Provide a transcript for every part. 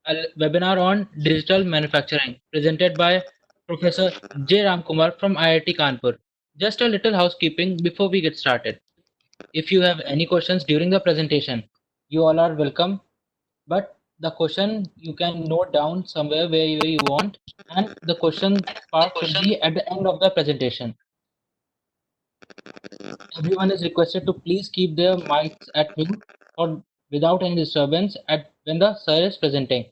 a webinar on digital manufacturing presented by Professor J. Ramkumar from IIT Kanpur. Just a little housekeeping before we get started. If you have any questions during the presentation, you all are welcome, but the question you can note down somewhere where you want, and the question part will be at the end of the presentation. Everyone is requested to please keep their mics at mute or without any disturbance at when the sir is presenting.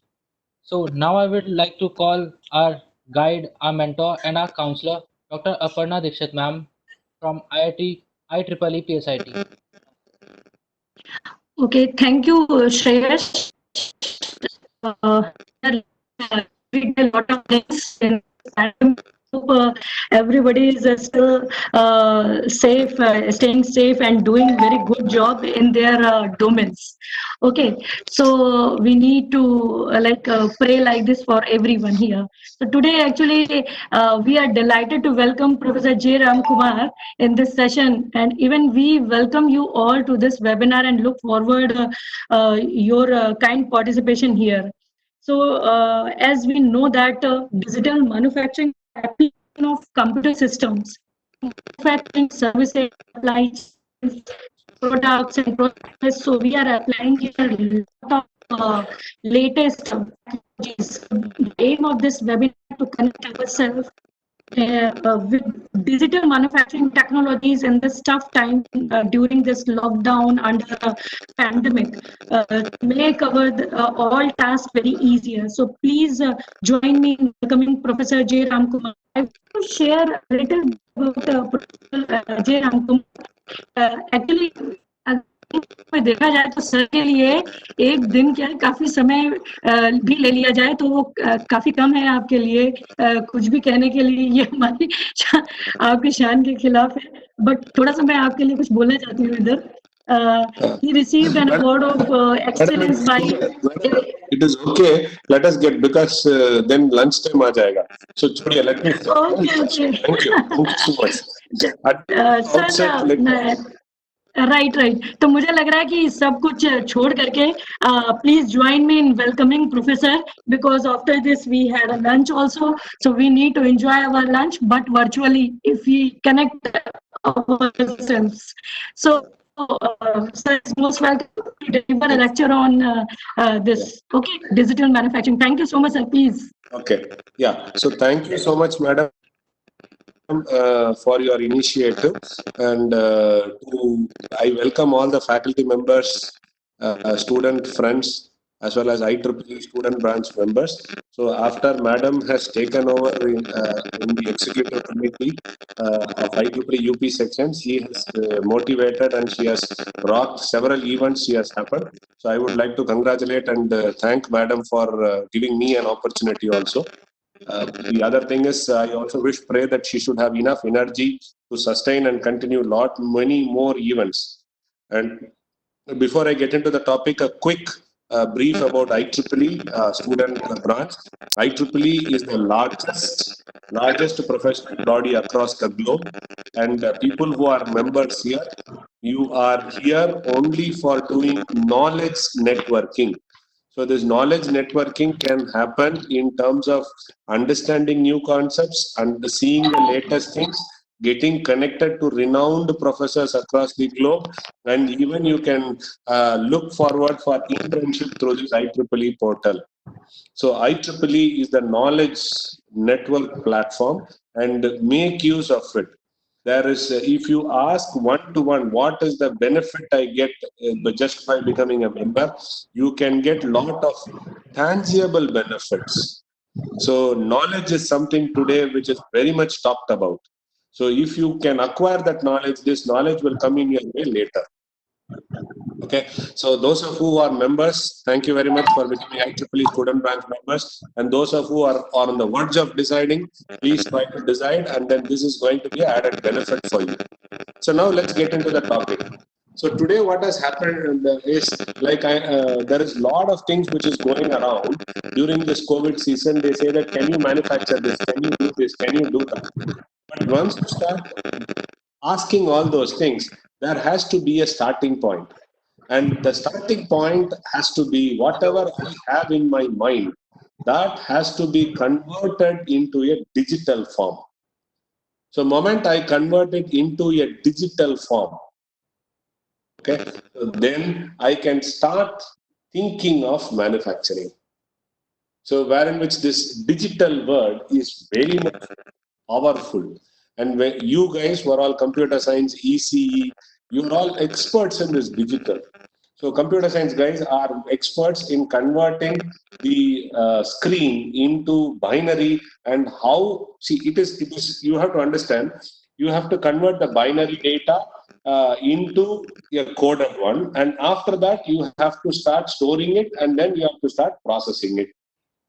So now I would like to call our guide, our mentor, and our counselor, Dr. Aparna Dikshit ma'am from IIT IEEE PSIT. Okay, thank you, Shreyash. We did a lot of things in pandemic. Hope everybody is still safe, staying safe, and doing very good job in their domains. Okay, so we need to pray like this for everyone here. So today, actually, we are delighted to welcome Professor J. Ram Kumar in this session, and even we welcome you all to this webinar and look forward your kind participation here. So, as we know that digital manufacturing application of computer systems, manufacturing services, applies products and processes. So we are applying here a lot of latest technologies. The aim of this webinar to connect ourselves with digital manufacturing technologies in this tough time during this lockdown under the pandemic make all tasks very easier. So please join me in welcoming Professor J. Ramkumar. I want to share a little bit about Professor J. Ramkumar. Actually, में देखा जाए तो sir के लिए एक दिन क्या काफी समय भी ले लिया जाए तो वो काफी कम है आपके लिए कुछ भी कहने के लिए ये हमारी आपकी शान के खिलाफ है बट थोड़ा सा मैं आपके लिए कुछ बोलना चाहती हूँ इधर he received an award of excellence by it is okay, let us get, because then lunch time aa jayega, so chodiye, let me start. Okay. Thank you so much. Sir, right तो मुझे लग रहा है कि सब कुछ छोड़ करके please join me in welcoming professor because after this we had a lunch also so we need to enjoy our lunch but virtually if we connect ourselves. So sir is most welcome to deliver a lecture on this digital manufacturing. Thank you so much, sir. Please. Okay, yeah, so thank you so much, madam, for your initiative, and I welcome all the faculty members, student friends, as well as IEEE student branch members. So after madam has taken over in the executive committee of IEEE UP section, she has motivated and she has rocked several events she has happened. So I would like to congratulate and thank madam for giving me an opportunity also. The other thing is, I also pray that she should have enough energy to sustain and continue many more events. And before I get into the topic, a quick brief about IEEE student branch. IEEE is the largest professional body across the globe, and people who are members here, you are here only for doing knowledge networking. So this knowledge networking can happen in terms of understanding new concepts and seeing the latest things, getting connected to renowned professors across the globe, and even you can look forward for internship through this IEEE portal. So IEEE is the knowledge network platform, and make use of it. There is, if you ask one-to-one, what is the benefit I get just by becoming a member, you can get lot of tangible benefits. So knowledge is something today which is very much talked about. So if you can acquire that knowledge, this knowledge will come in your way later. Okay, so those of who are members, thank you very much for becoming IEEE student branch members. And those of who are on the verge of deciding, please try to decide, and then this is going to be an added benefit for you. So now let's get into the topic. So today what has happened is, there is a lot of things which is going around during this COVID season. They say that, can you manufacture this? Can you do this? Can you do that? But once you start asking all those things, there has to be a starting point. And the starting point has to be whatever I have in my mind, that has to be converted into a digital form. So moment I convert it into a digital form, okay, so then I can start thinking of manufacturing. So wherein which this digital word is very much powerful. And when you guys were all computer science, ECE, you're all experts in this digital. So computer science guys are experts in converting the screen into binary, and how, see, it is, you have to understand, you have to convert the binary data into a coded one, and after that you have to start storing it, and then you have to start processing it.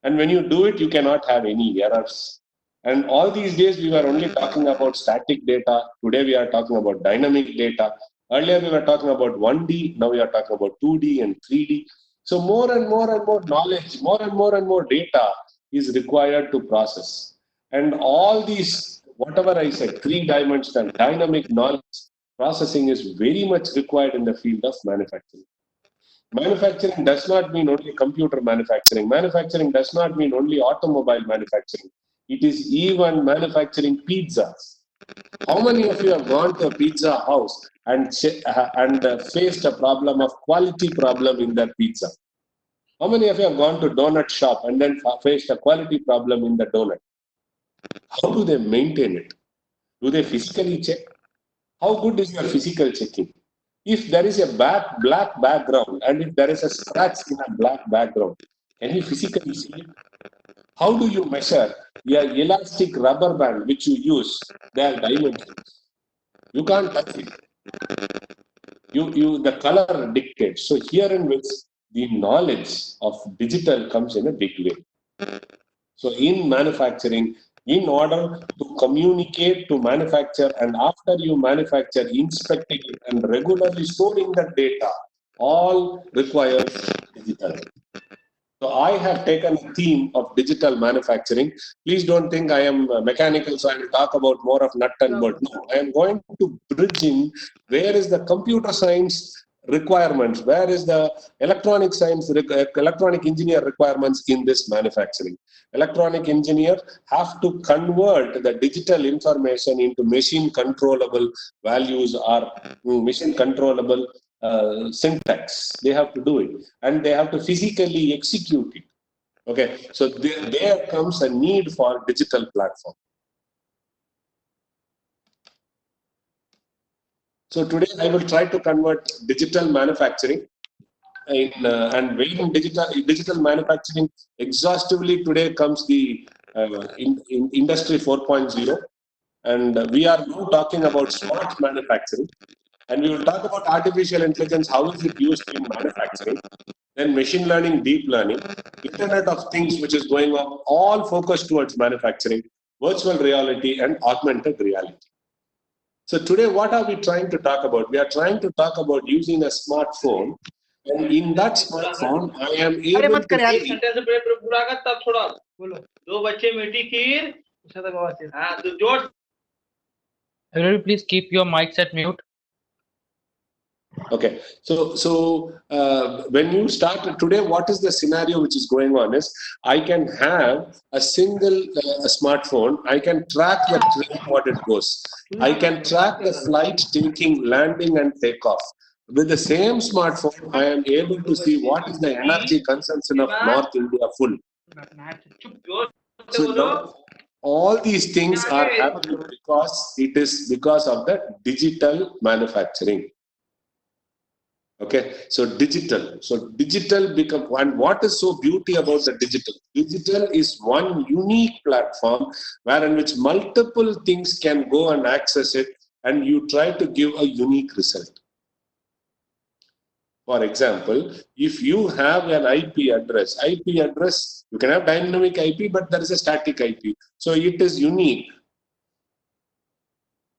And when you do it, you cannot have any errors. And all these days, we were only talking about static data. Today, we are talking about dynamic data. Earlier, we were talking about 1D. Now, we are talking about 2D and 3D. So, more and more knowledge, more and more data is required to process. And all these, whatever I said, three-dimensional dynamic knowledge processing is very much required in the field of manufacturing. Manufacturing does not mean only computer manufacturing. Manufacturing does not mean only automobile manufacturing. It is even manufacturing pizzas. How many of you have gone to a pizza house and faced a problem of quality problem in that pizza? How many of you have gone to donut shop and then faced a quality problem in the donut? How do they maintain it? Do they physically check? How good is your physical checking? If there is a black background and if there is a scratch in a black background, can you physically see it? How do you measure your elastic rubber band which you use, their dimensions? You can't touch it. The color dictates. So here in which the knowledge of digital comes in a big way. So in manufacturing, in order to communicate to manufacture, and after you manufacture, inspecting it and regularly storing the data, all requires digital. So I have taken a theme of digital manufacturing. Please don't think I am mechanical, so I will talk about more of nut and bolt. No, I am going to bridge in where is the computer science requirements, where is the electronic science, electronic engineer requirements in this manufacturing. Electronic engineer have to convert the digital information into machine controllable values or machine controllable syntax. They have to do it, and they have to physically execute it. Okay, so there comes a need for digital platform. So today I will try to convert digital manufacturing and when digital manufacturing exhaustively. Today comes the industry 4.0, and we are now talking about smart manufacturing, and we will talk about artificial intelligence, how is it used in manufacturing, then machine learning, deep learning, Internet of Things, which is going on, all focused towards manufacturing, virtual reality and augmented reality. So today, what are we trying to talk about? We are trying to talk about using a smartphone, and in that smartphone, I am able to see. Everybody, please keep your mics at mute. Okay, so when you start today, what is the scenario which is going on is I can have a single smartphone. I can track the train, what it goes. I can track the flight taking, landing and takeoff. With the same smartphone, I am able to see what is the energy consumption of North India full. So now, all these things are happening because it is because of the digital manufacturing. Okay, so digital become, and what is so beauty about the digital? Digital is one unique platform wherein which multiple things can go and access it, and you try to give a unique result. For example, if you have an IP address, you can have dynamic IP, but there is a static IP. So it is unique,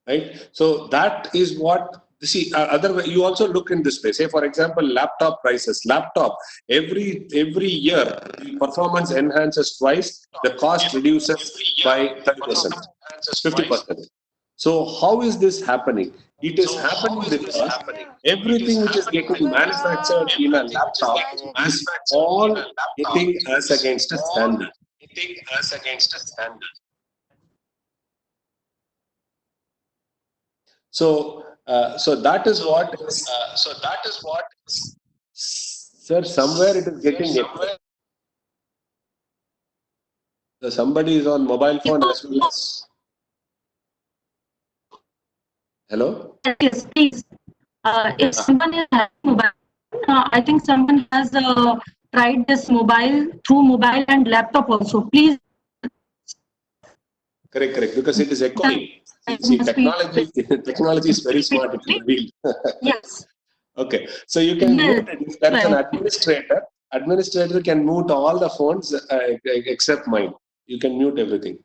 right? So that is what. See, otherwise, you also look in this way. Say, for example, laptop prices. Laptop, every year, the performance enhances twice, the cost reduces by 30%, 50%. So how is this happening? It is happening because everything which is getting manufactured in a laptop is all getting as against a standard. So that is what is, sir, somewhere it is getting echo. So somebody is on mobile phone as well as. Hello? Yes, please. If someone is having mobile, I think someone has tried this mobile through mobile and laptop also. Please. Correct. Because it is echoing. See, technology is very smart. It will reveal. Yes. Okay, so you can mute it. If there is an administrator can mute all the phones except mine. You can mute everything,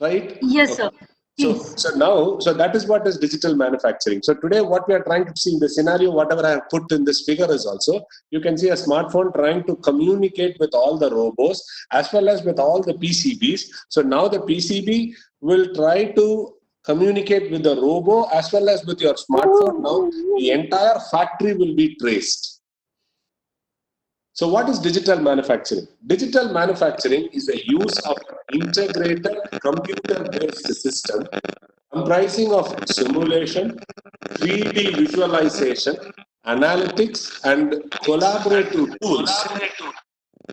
right? Yes, sir. So that is what is digital manufacturing. So today, what we are trying to see in the scenario, whatever I have put in this figure is also, you can see a smartphone trying to communicate with all the robots as well as with all the PCBs. So now the PCB will try to communicate with the robo as well as with your smartphone. Now the entire factory will be traced. So what is digital manufacturing? Digital manufacturing is the use of an integrated computer-based system comprising of simulation, 3D visualization, analytics, and collaborative tools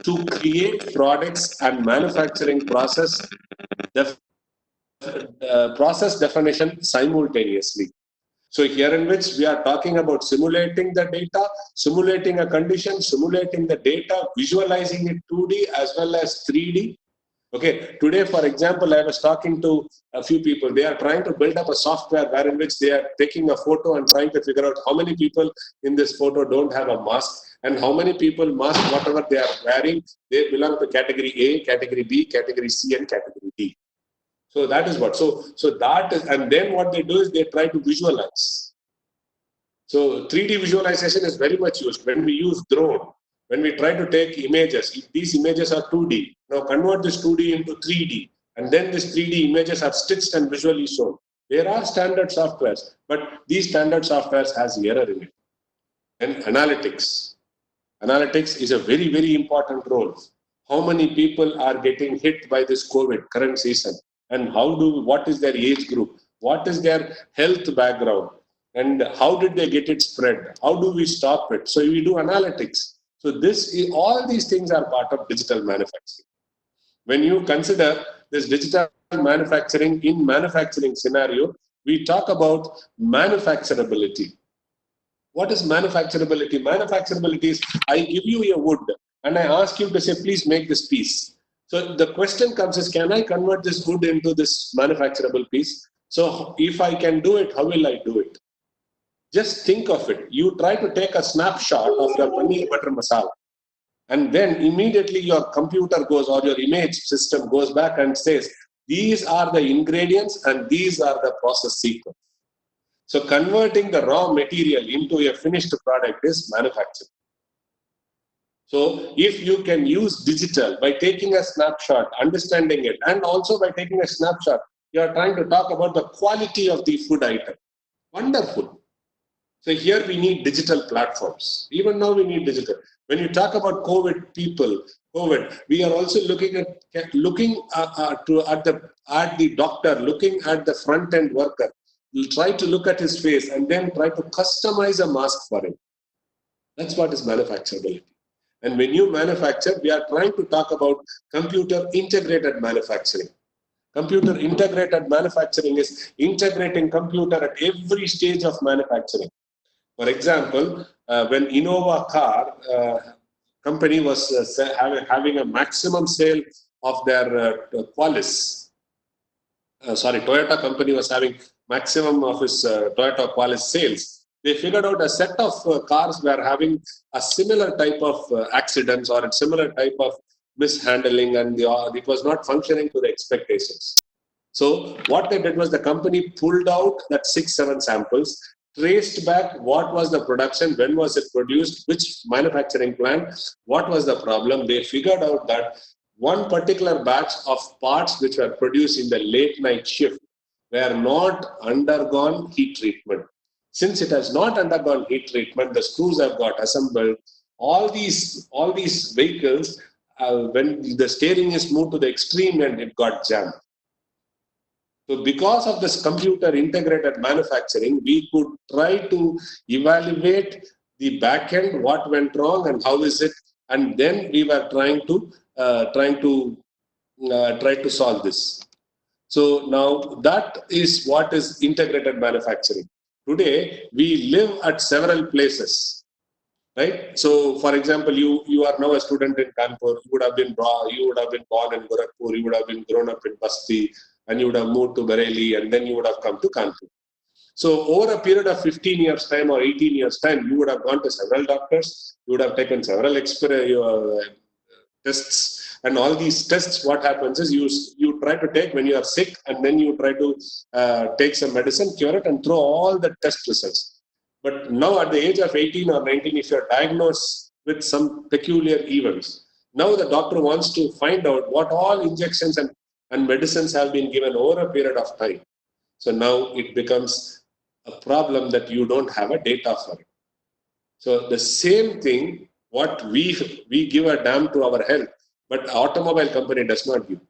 to create products and manufacturing process definition simultaneously. So here in which we are talking about simulating the data, simulating a condition, simulating the data, visualizing it 2D as well as 3D. Okay, today, for example, I was talking to a few people. They are trying to build up a software wherein which they are taking a photo and trying to figure out how many people in this photo don't have a mask and how many people mask, whatever they are wearing, they belong to category A, category B, category C, and category D. So that is what. So that is, and then what they do is they try to visualize. So 3D visualization is very much used when we use drone. When we try to take images, if these images are 2D, now convert this 2D into 3D, and then these 3D images are stitched and visually shown. There are standard softwares, but these standard softwares has error in it. And analytics. Analytics is a very, very important role. How many people are getting hit by this COVID current season? And what is their age group? What is their health background? And how did they get it spread? How do we stop it? So we do analytics. So all these things are part of digital manufacturing. When you consider this digital manufacturing in manufacturing scenario, we talk about manufacturability. What is manufacturability? Manufacturability is I give you a wood and I ask you to say, please make this piece. So the question comes is, can I convert this wood into this manufacturable piece? So if I can do it, how will I do it? Just think of it. You try to take a snapshot of your paneer butter masala, and then immediately your computer goes or your image system goes back and says, these are the ingredients and these are the process sequence. So converting the raw material into a finished product is manufacturing. So if you can use digital by taking a snapshot, understanding it, and also by taking a snapshot, you are trying to talk about the quality of the food item. Wonderful. So here we need digital platforms. Even now we need digital. When you talk about COVID, we are also looking at the doctor, looking at the front end worker. We'll try to look at his face and then try to customize a mask for him. That's what is manufacturability. And when you manufacture, we are trying to talk about computer integrated manufacturing. Computer integrated manufacturing is integrating computer at every stage of manufacturing. For example, when Innova car company was having a maximum sale of their Qualis, Toyota company was having maximum of his Toyota Qualis sales. They figured out a set of cars were having a similar type of accidents or a similar type of mishandling, and it was not functioning to the expectations. So what they did was the company pulled out that 6-7 samples, traced back what was the production, when was it produced, which manufacturing plant, what was the problem. They figured out that one particular batch of parts which were produced in the late night shift were not undergone heat treatment. Since it has not undergone heat treatment, the screws have got assembled. All these vehicles, when the steering is moved to the extreme end, it got jammed. So because of this computer integrated manufacturing, we could try to evaluate the back end, what went wrong and how is it, and then we were trying to solve this. So now that is what is integrated manufacturing. Today we live at several places, right? So for example, you are now a student in Kanpur. You would have been born in Gorakhpur. You would have been grown up in Basti, and you would have moved to Bareilly, and then you would have come to Kanpur. So over a period of 15 years time or 18 years time, you would have gone to several doctors. You would have taken several tests, and all these tests, what happens is you try to take when you are sick, and then you try to take some medicine, cure it, and throw all the test results. But now at the age of 18 or 19, if you are diagnosed with some peculiar events, now the doctor wants to find out what all injections and medicines have been given over a period of time. So now it becomes a problem that you don't have a data for it. So the same thing, what we give a damn to our health, but automobile company does not give.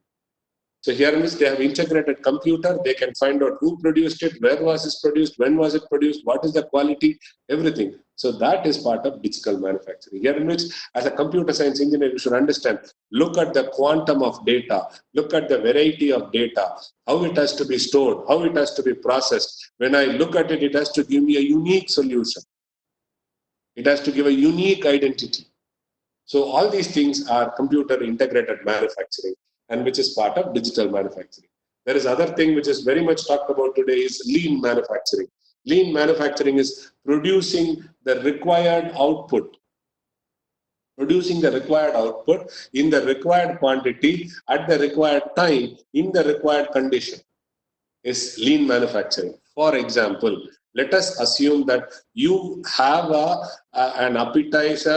So here in which they have integrated computer, they can find out who produced it, where was it produced, when was it produced, what is the quality, everything. So that is part of digital manufacturing. Here in which, as a computer science engineer, you should understand, look at the quantum of data, look at the variety of data, how it has to be stored, how it has to be processed. When I look at it, it has to give me a unique solution. It has to give a unique identity. So all these things are computer integrated manufacturing, and which is part of digital manufacturing. There is other thing which is very much talked about today is lean manufacturing. Lean manufacturing is producing the required output in the required quantity at the required time in the required condition is lean manufacturing. For example, let us assume that you have an appetite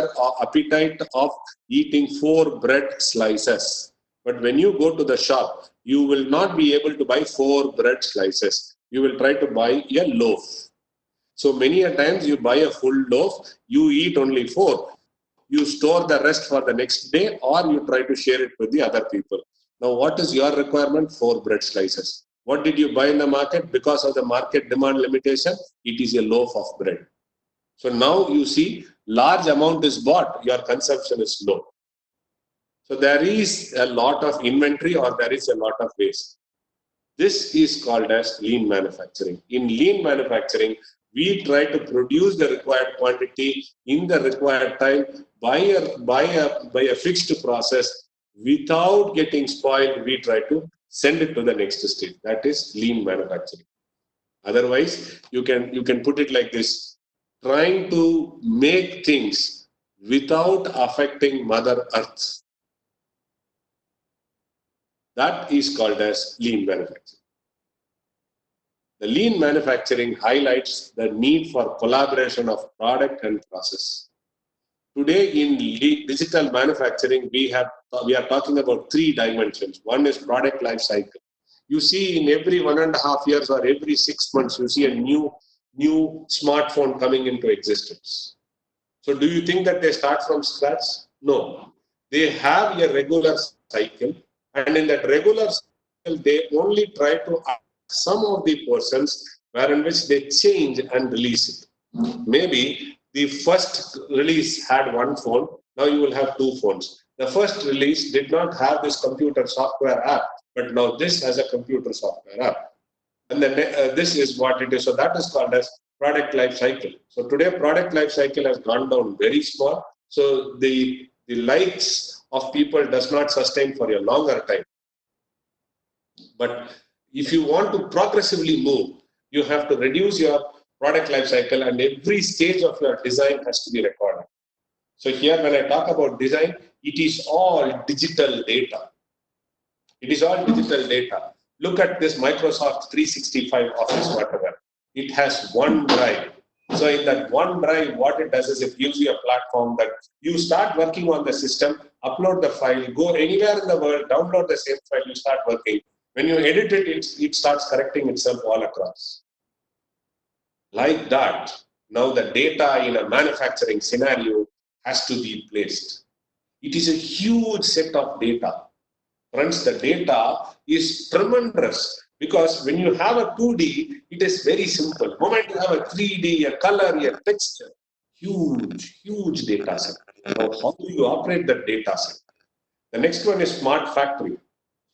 of eating 4 bread slices. But when you go to the shop, you will not be able to buy 4 bread slices. You will try to buy a loaf. So many a times you buy a full loaf, you eat only 4. You store the rest for the next day, or you try to share it with the other people. Now, what is your requirement? 4 bread slices. What did you buy in the market? Because of the market demand limitation, it is a loaf of bread. So now you see, large amount is bought, your consumption is low. So there is a lot of inventory or there is a lot of waste. This is called as lean manufacturing. In lean manufacturing, we try to produce the required quantity in the required time by a fixed process. Without getting spoiled, we try to send it to the next stage. That is lean manufacturing. Otherwise, you can put it like this: trying to make things without affecting Mother Earth. That is called as lean manufacturing. The lean manufacturing highlights the need for collaboration of product and process. Today in digital manufacturing, we are talking about 3 dimensions. One is product life cycle. You see, in every 1.5 years or every 6 months, you see a new smartphone coming into existence. So do you think that they start from scratch? No. They have a regular cycle, and in that regular cycle, they only try to add some of the portions wherein which they change and release it. Maybe the first release had 1 phone, now you will have 2 phones. The first release did not have this computer software app, but now this has a computer software app. And then this is what it is. So that is called as product life cycle. So today product life cycle has gone down very small. So the likes of people does not sustain for a longer time. But if you want to progressively move, you have to reduce your product life cycle, and every stage of your design has to be recorded. So here when I talk about design, it is all digital data. It is all digital data. Look at this Microsoft 365 Office, whatever. It has 1 drive. So in that 1 drive, what it does is it gives you a platform that you start working on the system, upload the file, go anywhere in the world, download the same file, you start working. When you edit it, it starts correcting itself all across. Like that, now the data in a manufacturing scenario has to be placed. It is a huge set of data. Friends, the data is tremendous because when you have a 2D, it is very simple. The moment you have a 3D, a color, a texture, huge data set. Now, how do you operate that data set? The next one is smart factory.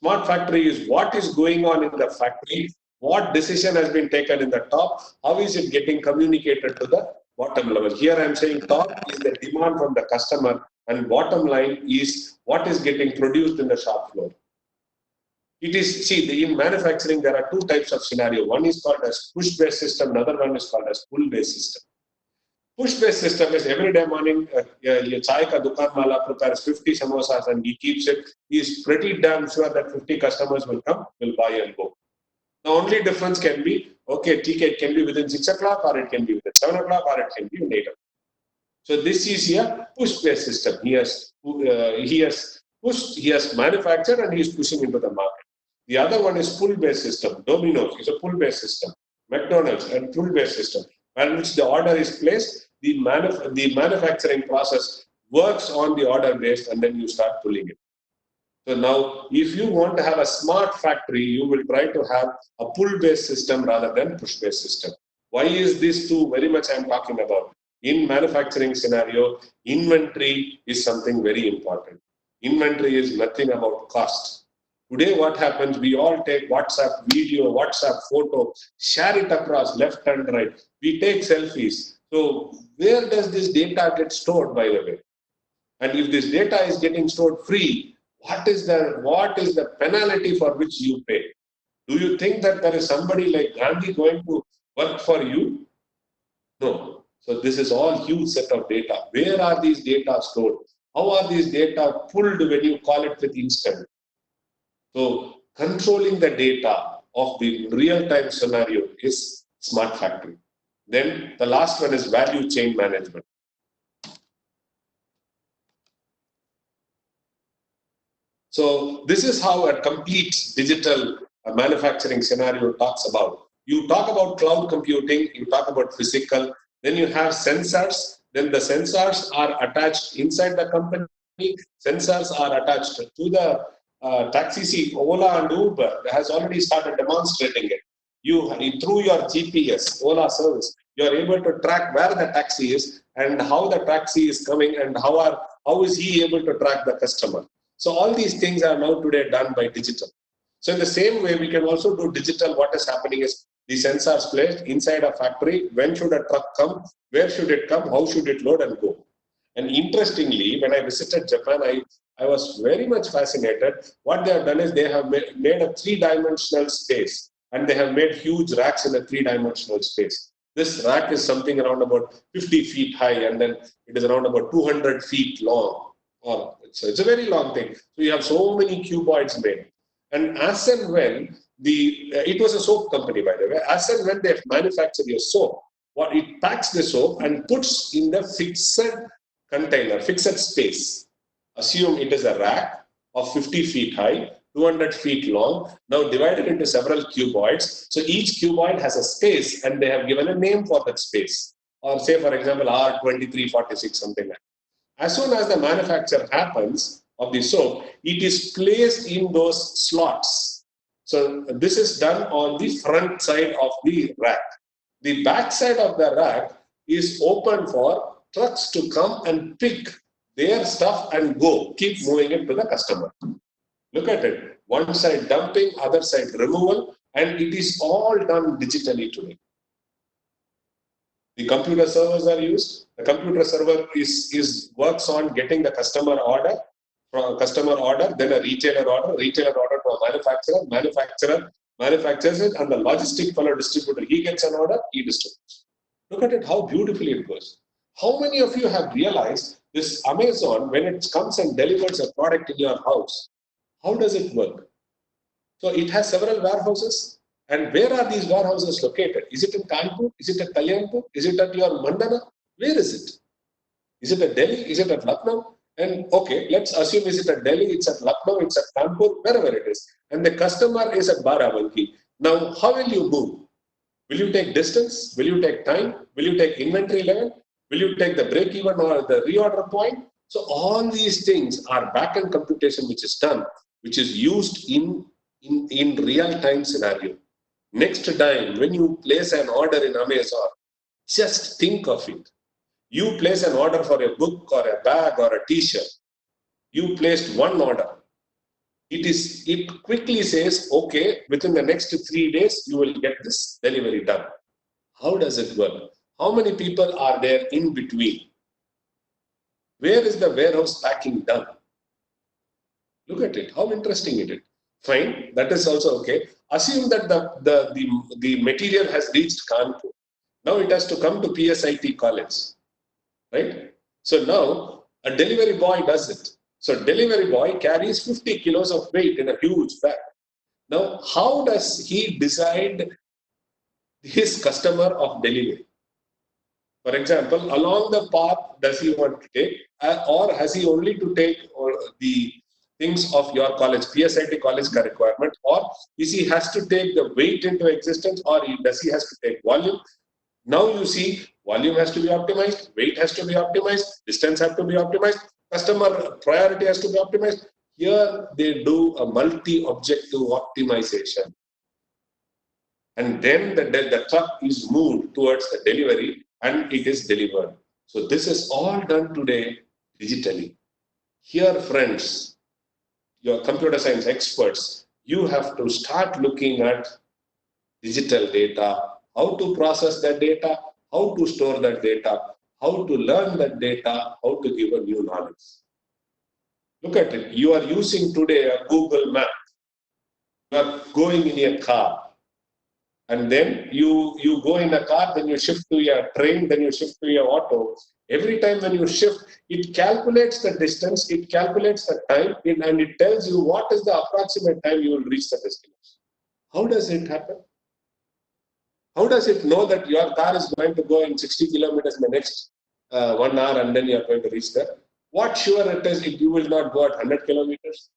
Smart factory is what is going on in the factory, what decision has been taken in the top, how is it getting communicated to the bottom level. Here I am saying top is the demand from the customer and bottom line is what is getting produced in the shop floor. It is, see, in manufacturing, there are two types of scenario. One is called as push-based system, another one is called as pull-based system. Push-based system is every day morning, your chai ka dukan wala prepares 50 samosas and he keeps it. He is pretty damn sure that 50 customers will come, will buy and go. The only difference can be, okay, ticket can be within 6 o'clock or it can be within 7 o'clock or it can be within 8 o'clock. So this is a push-based system. He has manufactured and he is pushing into the market. The other one is pull-based system. Domino's is a pull-based system. McDonald's and pull-based system, by which the order is placed. The manufacturing process works on the order based and then you start pulling it. So now, if you want to have a smart factory, you will try to have a pull-based system rather than push-based system. Why is this two very much I am talking about? In manufacturing scenario, inventory is something very important. Inventory is nothing about cost. Today, what happens, we all take WhatsApp video, WhatsApp photo, share it across left and right. We take selfies. So where does this data get stored, by the way? And if this data is getting stored free, what is the penalty for which you pay? Do you think that there is somebody like Gandhi going to work for you? No. So this is all huge set of data. Where are these data stored? How are these data pulled when you call it with instant? So controlling the data of the real-time scenario is smart factory. Then the last one is value chain management. So this is how a complete digital manufacturing scenario talks about. You talk about cloud computing, you talk about physical, then you have sensors, then the sensors are attached inside the company, sensors are attached to the taxi seat. Ola and Uber has already started demonstrating it. Through your GPS, Ola service, you are able to track where the taxi is and how the taxi is coming and how is he able to track the customer. So all these things are now today done by digital. So in the same way, we can also do digital. What is happening is the sensors placed inside a factory. When should a truck come? Where should it come? How should it load and go? And interestingly, when I visited Japan, I was very much fascinated. What they have done is they have made a three-dimensional space and they have made huge racks in a three-dimensional space. This rack is something around about 50 feet high and then it is around about 200 feet long. So it's a very long thing. So you have so many cuboids made. And as and when it was a soap company, by the way, as and when they manufacture your soap, it packs the soap and puts in the fixed container, fixed space. Assume it is a rack of 50 feet high, 200 feet long, now divided into several cuboids. So each cuboid has a space and they have given a name for that space. Or say, for example, R2346, something like that. As soon as the manufacture happens of the soap, it is placed in those slots. So this is done on the front side of the rack. The back side of the rack is open for trucks to come and pick their stuff and go, keep moving it to the customer. Look at it. One side dumping, other side removal, and it is all done digitally today. The computer servers are used. The computer server works on getting the customer order, then a retailer order to a manufacturer manufactures it, and the logistic fellow distributor, he gets an order, he distributes. Look at it, how beautifully it goes. How many of you have realized this Amazon, when it comes and delivers a product in your house, how does it work? So it has several warehouses. And where are these warehouses located? Is it in Kanpur? Is it at Kalyanpur? Is it at your Mandana? Where is it? Is it at Delhi? Is it at Lucknow? And okay, let's assume is it at Delhi, it's at Lucknow, it's at Kanpur, wherever it is. And the customer is at Barabanki. Now, how will you move? Will you take distance? Will you take time? Will you take inventory level? Will you take the break even or the reorder point? So all these things are backend computation which is done, which is used in real time scenario. Next time, when you place an order in Amazon, just think of it. You place an order for a book or a bag or a t-shirt. You placed one order. It quickly says, okay, within the next 3 days, you will get this delivery done. How does it work? How many people are there in between? Where is the warehouse packing done? Look at it. How interesting it is. Fine, that is also okay. Assume that the material has reached Kanpur. Now it has to come to PSIT college, right? So now a delivery boy does it. So delivery boy carries 50 kilos of weight in a huge bag. Now, how does he decide his customer of delivery? For example, along the path does he want to take, or has he only to take the things of your college, PSIT college requirement, or is he has to take the weight into existence, or does he has to take volume? Now you see, volume has to be optimized, weight has to be optimized, distance has to be optimized, customer priority has to be optimized. Here they do a multi-objective optimization. And then the truck is moved towards the delivery and it is delivered. So this is all done today digitally. Here, friends, your computer science experts, you have to start looking at digital data, how to process that data, how to store that data, how to learn that data, how to give a new knowledge. Look at it. You are using today a Google map. You are going in a car. And then you go in a car, then you shift to your train, then you shift to your auto. Every time when you shift, it calculates the distance, it calculates the time, and it tells you what is the approximate time you will reach the destination. How does it happen? How does it know that your car is going to go in 60 kilometers in the next 1 hour and then you are going to reach there? What sure it is if you will not go at 100 kilometers?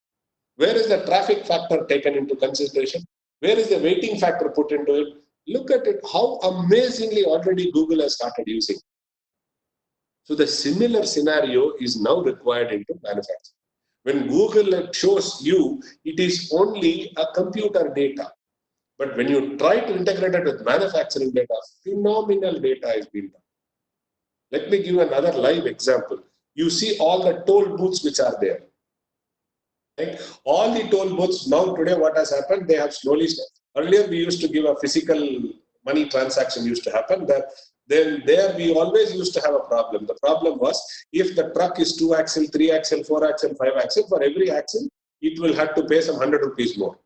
Where is the traffic factor taken into consideration? Where is the waiting factor put into it? Look at it, how amazingly already Google has started using. So the similar scenario is now required into manufacturing. When Google shows you, it is only a computer data. But when you try to integrate it with manufacturing data, phenomenal data is being done. Let me give another live example. You see all the toll booths which are there. Right? All the toll booths, now today what has happened, they have slowly started. Earlier we used to give a physical money transaction used to happen. Then there we always used to have a problem. The problem was if the truck is 2 axle, 3 axle, 4 axle, 5 axle, for every axle, it will have to pay some 100 rupees more.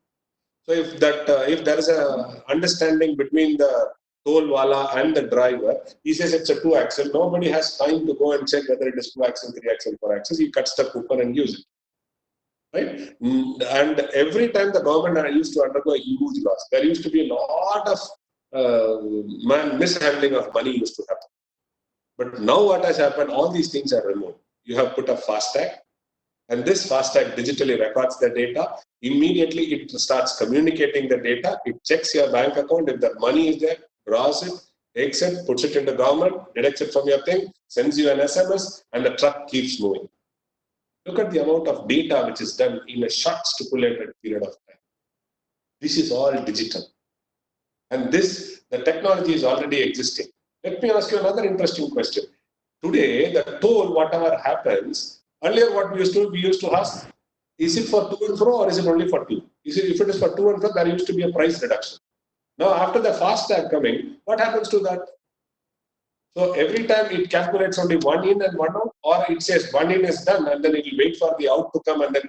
So if there is a understanding between the toll wala and the driver, he says it's a 2 axle. Nobody has time to go and check whether it is 2 axle, 3 axle, 4 axle. He cuts the coupon and use it. Right? And every time the government used to undergo a huge loss. There used to be a lot of mishandling of money used to happen. But now what has happened, all these things are removed. You have put a FASTag, and this FASTag digitally records the data. Immediately it starts communicating the data. It checks your bank account. If the money is there, draws it, takes it, puts it in the government, deducts it from your thing, sends you an SMS, and the truck keeps moving. Look at the amount of data which is done in a short stipulated period of time. This is all digital. And the technology is already existing. Let me ask you another interesting question. Today, the toll, whatever happens, earlier what we used to ask, is it for to and fro or is it only for two? If it is for to and fro, there used to be a price reduction. Now, after the FASTag coming, what happens to that? So every time it calculates only one in and one out, or it says one in is done and then it will wait for the out to come and then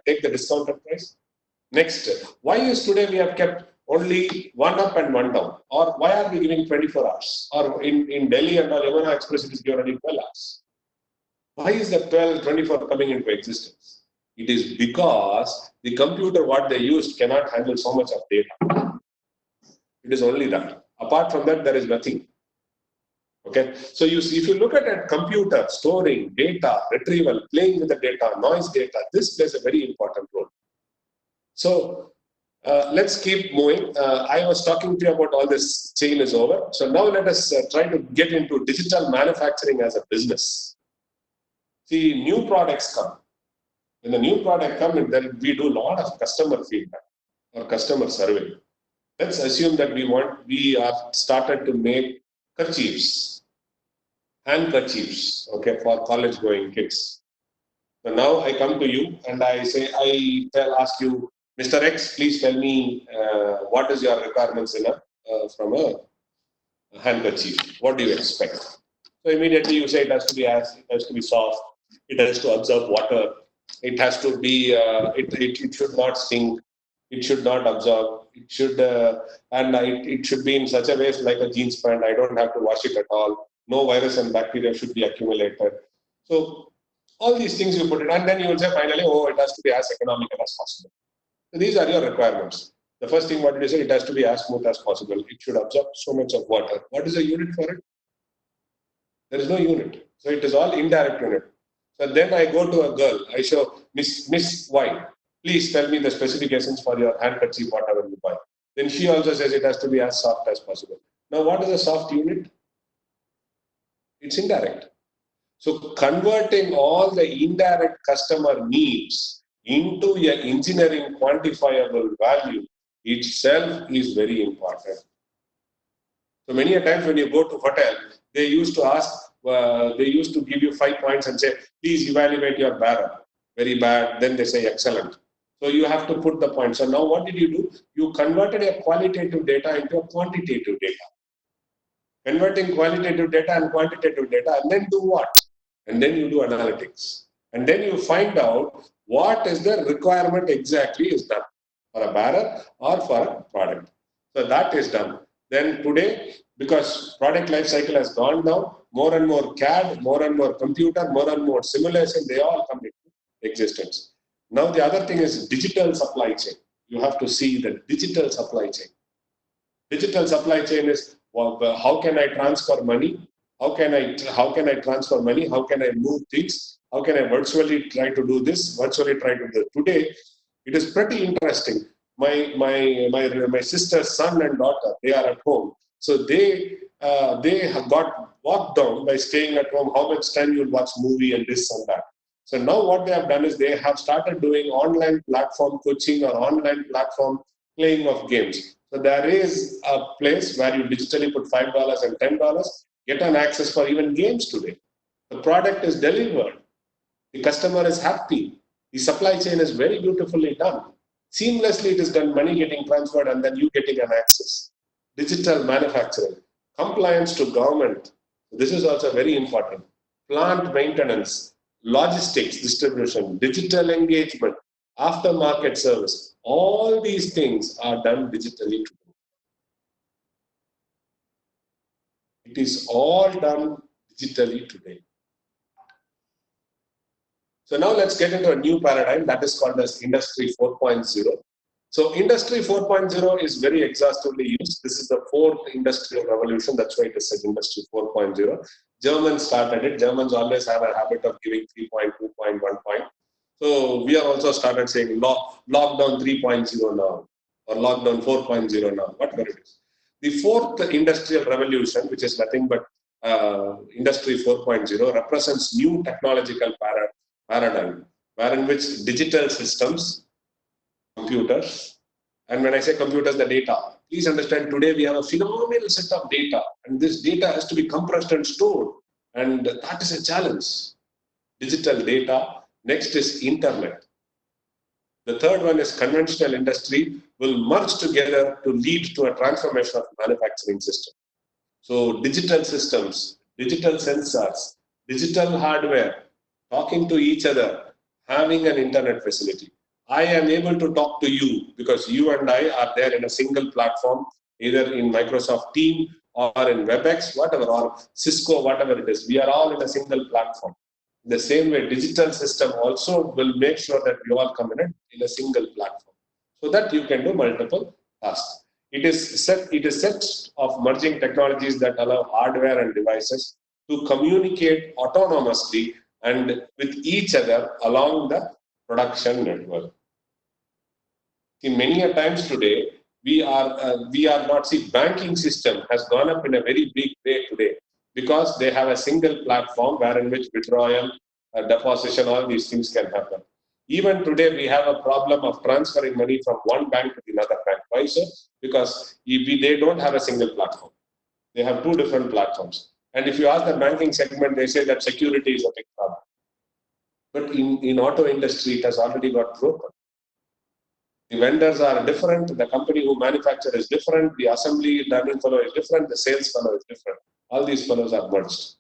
take the discounted price. Next, why is today we have kept only one up and one down? Or why are we giving 24 hours? Or in Delhi and Yamuna Express it is given only 12 hours. Why is the 24 coming into existence? It is because the computer what they used cannot handle so much of data. It is only that. Apart from that, there is nothing. Okay, so if you look at a computer, storing data, retrieval, playing with the data, noise data, this plays a very important role. So let's keep moving. I was talking to you about all this chain is over. So now let us try to get into digital manufacturing as a business. See, new products come. When the new product comes, then we do a lot of customer feedback or customer survey. Let's assume that we are started to make kerchiefs, handkerchiefs, okay, for college going kids. So now I come to you and I say, ask you, Mr. X, please tell me what is your requirements from a handkerchief. What do you expect? So immediately you say it has to be soft, it has to absorb water, it has to be, it should not sink, it should not absorb, it should, it should be in such a way like a jeans pant. I don't have to wash it at all. No virus and bacteria should be accumulated. So all these things you put it, and then you will say finally, oh, it has to be as economical as possible. So these are your requirements. The first thing what did you say? It has to be as smooth as possible. It should absorb so much of water. What is the unit for it? There is no unit. So it is all indirect unit. So then I go to a girl. I show Miss Y. Please tell me the specifications for your handkerchief, whatever you buy. Then she also says it has to be as soft as possible. Now what is a soft unit? It's indirect. So converting all the indirect customer needs into an engineering quantifiable value itself is very important. So many a times when you go to hotel, they used to ask, they used to give you 5 points and say, please evaluate your barrel. Very bad. Then they say excellent. So you have to put the point. So now what did you do? You converted a qualitative data into a quantitative data. Converting qualitative data and quantitative data, and then do what? And then you do analytics. And then you find out what is the requirement exactly is done for a barrel or for a product. So that is done. Then today, because product life cycle has gone down, more and more CAD, more and more computer, more and more simulation, they all come into existence. Now the other thing is digital supply chain. You have to see the digital supply chain. Digital supply chain is, well, how can I transfer money? How can I transfer money? How can I move things? How can I virtually try to do this? Virtually try to do it. Today, it is pretty interesting. My sister's son and daughter, they are at home. So they have got walked down by staying at home. How much time you'll watch movie and this and that. So now what they have done is they have started doing online platform coaching or online platform playing of games. So there is a place where you digitally put $5 and $10, get an access for even games today. The product is delivered. The customer is happy. The supply chain is very beautifully done. Seamlessly it is done, money getting transferred and then you getting an access. Digital manufacturing, compliance to government. This is also very important. Plant maintenance, logistics, distribution, digital engagement, aftermarket service. All these things are done digitally today. It is all done digitally today. So now let's get into a new paradigm that is called as Industry 4.0. So Industry 4.0 is very exhaustively used. This is the fourth industrial revolution. That's why it is said Industry 4.0. Germans started it. Germans always have a habit of giving 3.2 point, 1 point. So we are also started saying lockdown 3.0 now or lockdown 4.0 now, whatever it is. The fourth industrial revolution, which is nothing but Industry 4.0, represents new technological paradigm, wherein which digital systems, computers, and when I say computers, the data. Please understand, today we have a phenomenal set of data, and this data has to be compressed and stored, and that is a challenge. Digital data. Next is internet. The third one is conventional industry will merge together to lead to a transformation of manufacturing system. So digital systems, digital sensors, digital hardware, talking to each other, having an internet facility. I am able to talk to you because you and I are there in a single platform, either in Microsoft Teams or in WebEx, whatever, or Cisco, whatever it is. We are all in a single platform. The same way, digital system also will make sure that you all come in a single platform so that you can do multiple tasks. It is sets of merging technologies that allow hardware and devices to communicate autonomously and with each other along the production network. See, many a times today, we are not, see, banking system has gone up in a very big way today because they have a single platform wherein which withdrawal, deposition, all these things can happen. Even today, we have a problem of transferring money from one bank to another bank. Why so? Because they don't have a single platform. They have two different platforms. And if you ask the banking segment, they say that security is a big problem. But in auto industry, it has already got broken. The vendors are different, the company who manufacture is different, the assembly learning fellow is different, the sales fellow is different. All these fellows are merged.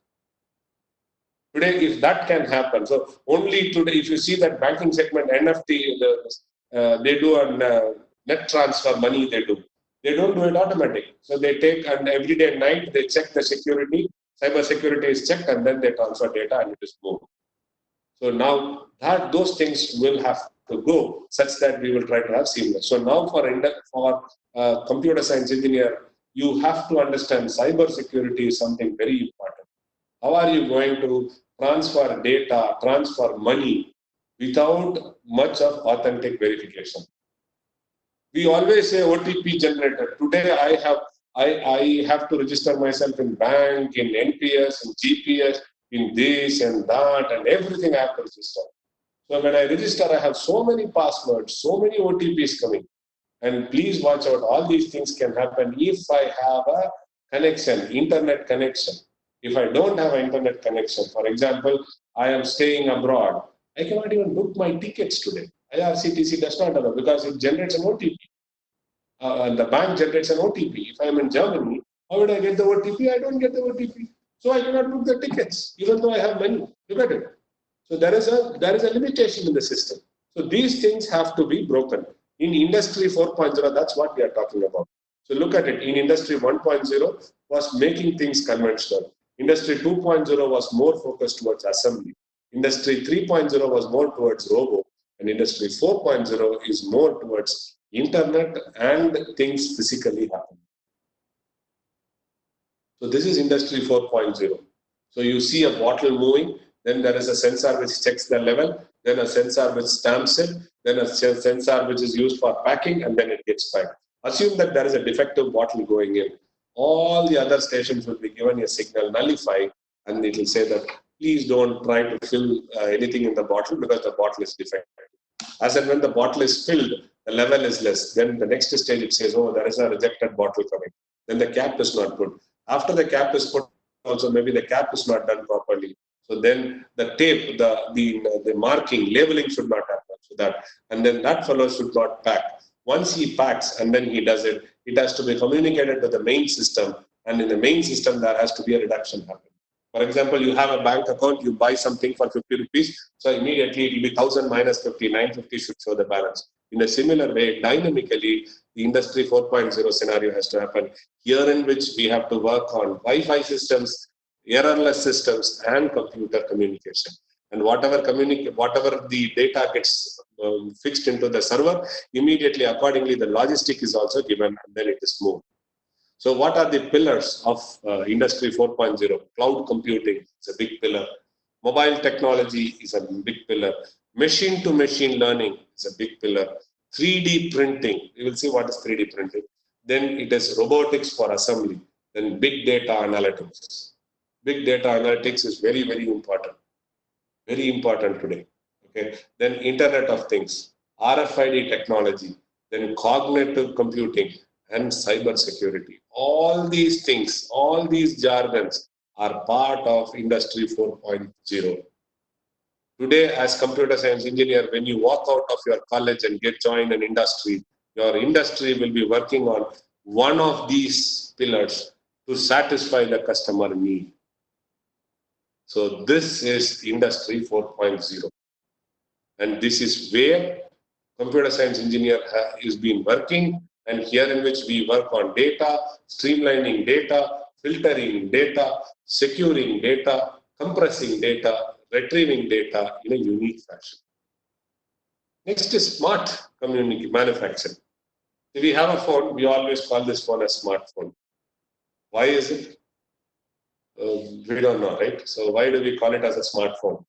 Today, if that can happen, so only today, if you see that banking segment, NFT, they do a net transfer money, they do. They don't do it automatic. So they take, and every day night, they check the security, cyber security is checked, and then they transfer data and it is moved. So now that those things will have to go such that we will try to have seamless. So now for computer science engineer, you have to understand cyber security is something very important. How are you going to transfer data, transfer money without much of authentic verification? We always say OTP generator. Today I have to register myself in bank, in NPS, in GPS, in this and that, and everything I have to register. So when I register, I have so many passwords, so many OTPs coming. And please watch out, all these things can happen if I have a connection, internet connection. If I don't have an internet connection, for example, I am staying abroad, I cannot even book my tickets today. IRCTC does not allow because it generates an OTP. The bank generates an OTP. If I am in Germany, how would I get the OTP? I don't get the OTP. So I cannot book the tickets, even though I have money. Look at it. So there is a limitation in the system. So these things have to be broken. In Industry 4.0, that's what we are talking about. So look at it. In Industry 1.0 was making things conventional. Industry 2.0 was more focused towards assembly. Industry 3.0 was more towards robo. And Industry 4.0 is more towards internet and things physically happening. So this is Industry 4.0. So you see a bottle moving, then there is a sensor which checks the level, then a sensor which stamps it, then a sensor which is used for packing, and then it gets packed. Assume that there is a defective bottle going in. All the other stations will be given a signal nullify, and it will say that please don't try to fill anything in the bottle because the bottle is defective. As and when the bottle is filled, the level is less. Then the next stage it says, oh, there is a rejected bottle coming. Then the cap is not put. After the cap is put, also maybe the cap is not done properly. So then the tape, the marking, labeling should not happen. So that, and then that fellow should not pack. Once he packs and then he does it, it has to be communicated to the main system. And in the main system, there has to be a reduction happen. For example, you have a bank account, you buy something for 50 rupees. So immediately it will be 1000 minus 50, 950 should show the balance. In a similar way, dynamically, the Industry 4.0 scenario has to happen. Here in which we have to work on Wi-Fi systems, errorless systems, and computer communication. And whatever the data gets fixed into the server, immediately accordingly the logistic is also given and then it is moved. So what are the pillars of Industry 4.0? Cloud computing is a big pillar. Mobile technology is a big pillar. Machine-to-machine learning is a big pillar. 3D printing, we will see what is 3D printing. Then it is robotics for assembly. Then big data analytics. Big data analytics is very, very important. Very important today. Okay. Then Internet of Things, RFID technology, then cognitive computing, and cyber security. All these things, all these jargons are part of Industry 4.0. Today, as computer science engineer, when you walk out of your college and get joined an industry, your industry will be working on one of these pillars to satisfy the customer need. So this is Industry 4.0. And this is where computer science engineer is been working, and here in which we work on data, streamlining data, filtering data, securing data, compressing data, retrieving data in a unique fashion. Next is smart manufacturing. If we have a phone, we always call this phone a smartphone. Why is it? We don't know, right? So why do we call it as a smartphone?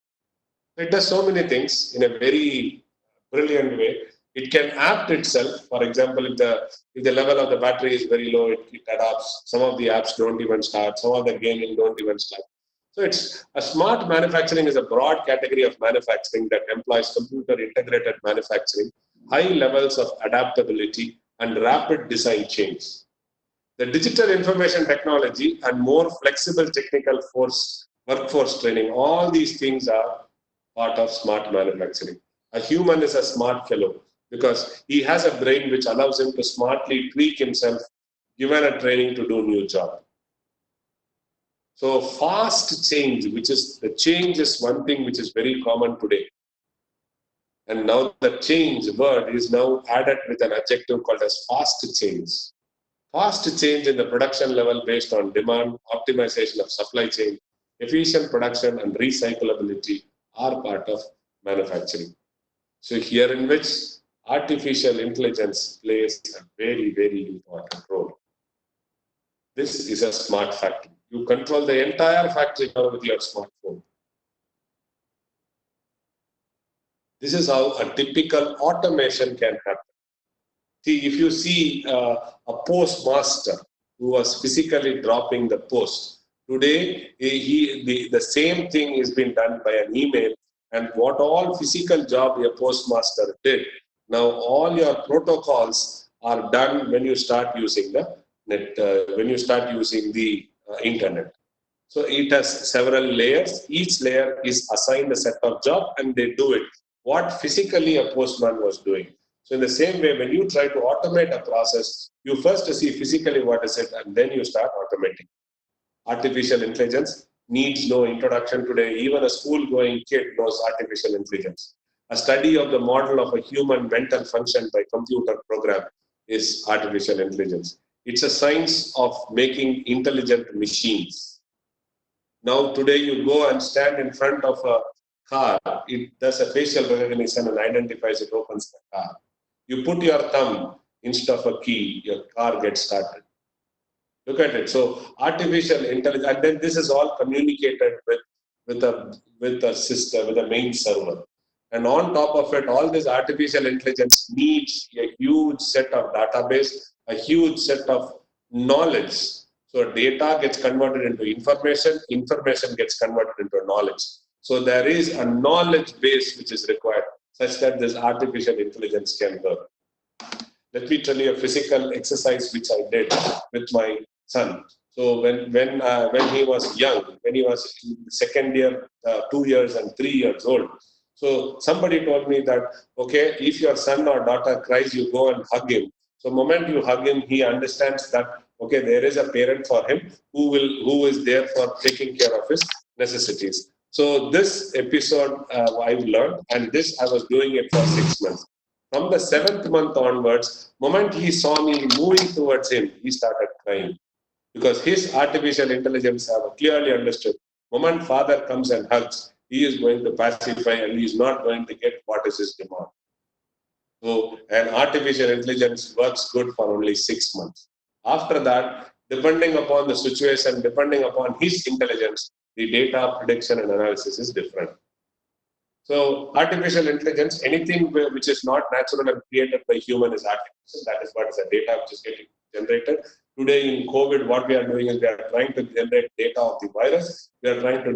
It does so many things in a very brilliant way. It can adapt itself. For example, if the level of the battery is very low, it adapts. Some of the apps don't even start. Some of the gaming don't even start. So it's a smart manufacturing is a broad category of manufacturing that employs computer integrated manufacturing, high levels of adaptability, and rapid design change. The digital information technology and more flexible technical workforce training, all these things are part of smart manufacturing. A human is a smart fellow because he has a brain which allows him to smartly tweak himself given a training to do new job. So fast change, which is the change is one thing which is very common today. And now the change word is now added with an adjective called as fast change. Fast change in the production level based on demand, optimization of supply chain, efficient production and recyclability are part of manufacturing. So here in which artificial intelligence plays a very, very important role. This is a smart factory. You control the entire factory now with your smartphone. This is how a typical automation can happen. See, if you see a postmaster who was physically dropping the post, today the same thing is being done by an email. And what all physical job a postmaster did, now all your protocols are done when you start using the net, when you start using the internet. So it has several layers. Each layer is assigned a set of job and they do it. What physically a postman was doing. So in the same way, when you try to automate a process, you first see physically what is it and then you start automating. Artificial intelligence needs no introduction today. Even a school-going kid knows artificial intelligence. A study of the model of a human mental function by computer program is artificial intelligence. It's a science of making intelligent machines. Now, today you go and stand in front of a car, it does a facial recognition and identifies it, opens the car. You put your thumb instead of a key, your car gets started. Look at it. So artificial intelligence, and then this is all communicated with a system, with a main server. And on top of it, all this artificial intelligence needs a huge set of database, a huge set of knowledge. So data gets converted into information, information gets converted into knowledge. So there is a knowledge base which is required such that this artificial intelligence can work. Let me tell you a physical exercise which I did with my son. So when he was young, when he was in the second year, 2 years and 3 years old, so somebody told me that, okay, if your son or daughter cries, you go and hug him. So the moment you hug him, he understands that, okay, there is a parent for him who is there for taking care of his necessities. So this episode I've learned, and this I was doing it for 6 months. From the 7th month onwards, moment he saw me moving towards him, he started crying because his artificial intelligence have clearly understood. Moment father comes and hugs, he is going to pacify and he is not going to get what is his demand. So an artificial intelligence works good for only 6 months. After that, depending upon the situation, depending upon his intelligence, the data prediction and analysis is different. So artificial intelligence, anything which is not natural and created by human is artificial. That is what is the data which is getting generated. Today in COVID, what we are doing is we are trying to generate data of the virus. We are trying to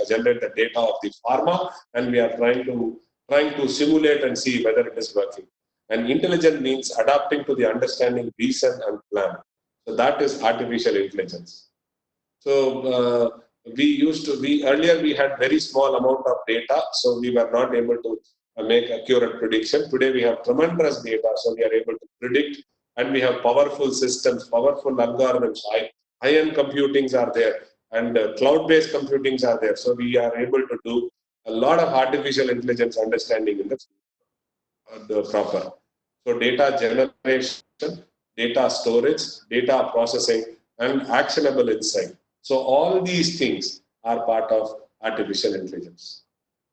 generate the data of the pharma, and we are trying to simulate and see whether it is working. And intelligent means adapting to the understanding, reason, and plan. So that is artificial intelligence. So earlier we had very small amount of data, so we were not able to make accurate prediction. Today we have tremendous data, so we are able to predict, and we have powerful systems, powerful algorithms, high-end computings are there, and cloud-based computings are there. So we are able to do a lot of artificial intelligence understanding in the proper. So data generation, data storage, data processing, and actionable insight. So all these things are part of artificial intelligence.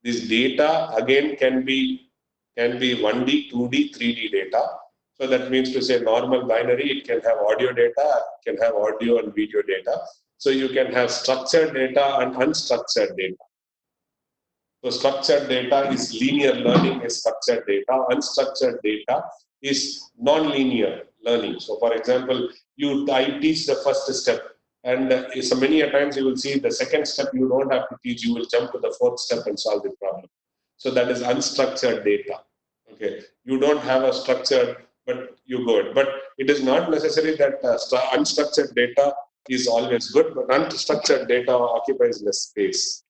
This data again can be 1D, 2D, 3D data. So that means to say normal binary, it can have audio data, it can have audio and video data. So you can have structured data and unstructured data. So structured data is linear learning is structured data. Unstructured data is non-linear learning. So for example, I teach the first step, and so many a times you will see the second step you don't have to teach, you will jump to the fourth step and solve the problem. So that is unstructured data. Okay, you don't have a structured, but you go it. But it is not necessary that unstructured data is always good, but unstructured data occupies less space.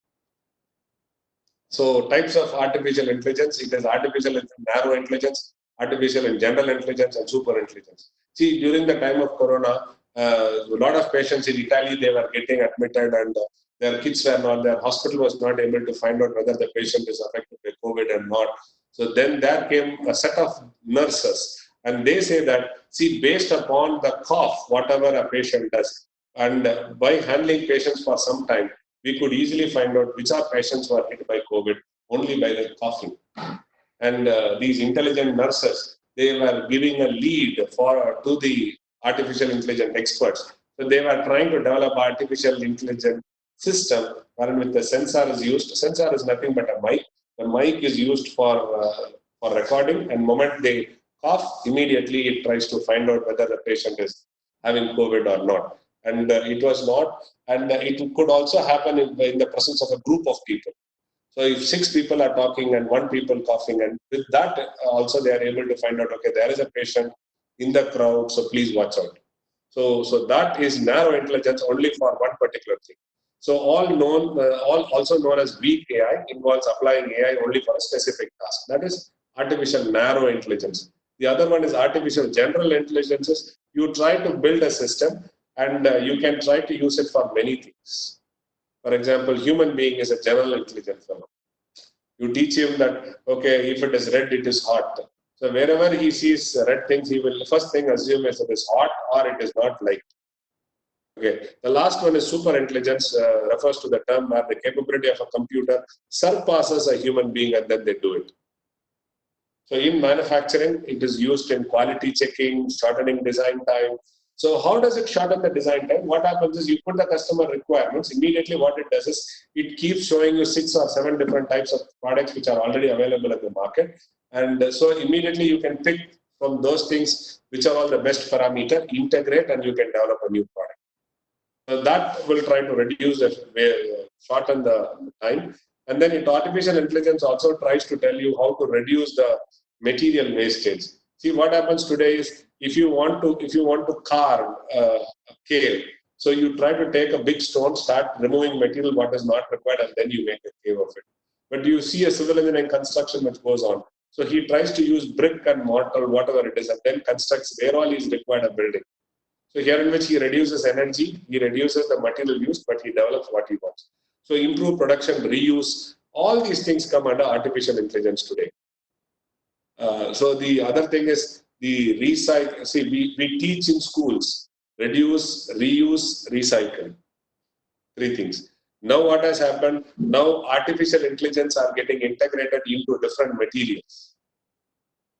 So types of artificial intelligence, it is artificial in narrow intelligence, artificial in general intelligence, and super intelligence. See, during the time of Corona, a lot of patients in Italy, they were getting admitted, and their kids were not, their hospital was not able to find out whether the patient is affected by COVID or not. So then there came a set of nurses, and they say that, see, based upon the cough, whatever a patient does, and by handling patients for some time, we could easily find out which are patients who are hit by COVID only by the coughing. And these intelligent nurses, they were giving a lead to the artificial intelligence experts. So they were trying to develop artificial intelligence system wherein with the sensor is used. Sensor is nothing but a mic. The mic is used for recording, and moment they cough, immediately it tries to find out whether the patient is having COVID or not. And it was not, and it could also happen in the presence of a group of people. So if 6 people are talking and 1 people coughing, and with that also they are able to find out, okay, there is a patient in the crowd, so please watch out. So that is narrow intelligence only for one particular thing. So all also known as weak AI involves applying AI only for a specific task. That is artificial narrow intelligence. The other one is artificial general intelligence. You try to build a system, and you can try to use it for many things. For example, human being is a general intelligent fellow. You teach him that, okay, if it is red, it is hot. So wherever he sees red things, he will first thing assume is it is hot or it is not light. Okay. The last one is super intelligence, refers to the term where the capability of a computer surpasses a human being and then they do it. So in manufacturing, it is used in quality checking, shortening design time. So how does it shorten the design time? What happens is you put the customer requirements. Immediately what it does is it keeps showing you 6 or 7 different types of products which are already available in the market. And so immediately you can pick from those things which are all the best parameter, integrate, and you can develop a new product. So that will try to reduce, shorten the time. And then artificial intelligence also tries to tell you how to reduce the material wastage. See, what happens today is if you want to carve a cave, so you try to take a big stone, start removing material what is not required, and then you make a cave of it. But you see a civil engineering construction which goes on. So he tries to use brick and mortar, whatever it is, and then constructs where all is required a building. So here in which he reduces energy, he reduces the material use, but he develops what he wants. So improve production, reuse, all these things come under artificial intelligence today. So the other thing is the recycle. See, we teach in schools, reduce, reuse, recycle. 3 things. Now what has happened? Now artificial intelligence are getting integrated into different materials.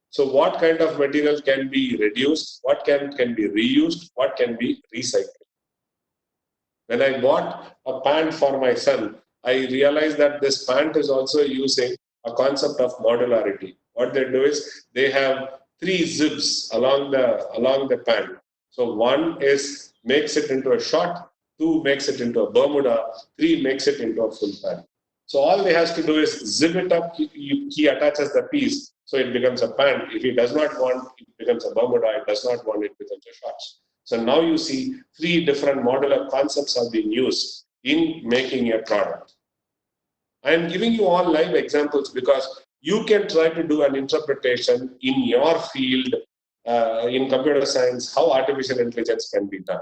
So what kind of material can be reduced? What can be reused? What can be recycled? When I bought a pant for my son, I realized that this pant is also using a concept of modularity. What they do is they have 3 zips along the pant. So 1 is makes it into a short, 2 makes it into a Bermuda, 3 makes it into a full pant. So all he has to do is zip it up, he attaches the piece, so it becomes a pant. If he does not want, it becomes a Bermuda. If does not want, it becomes a shorts. So now you see 3 different modular concepts are being used in making a product. I am giving you all live examples because you can try to do an interpretation in your field, in computer science, how artificial intelligence can be done.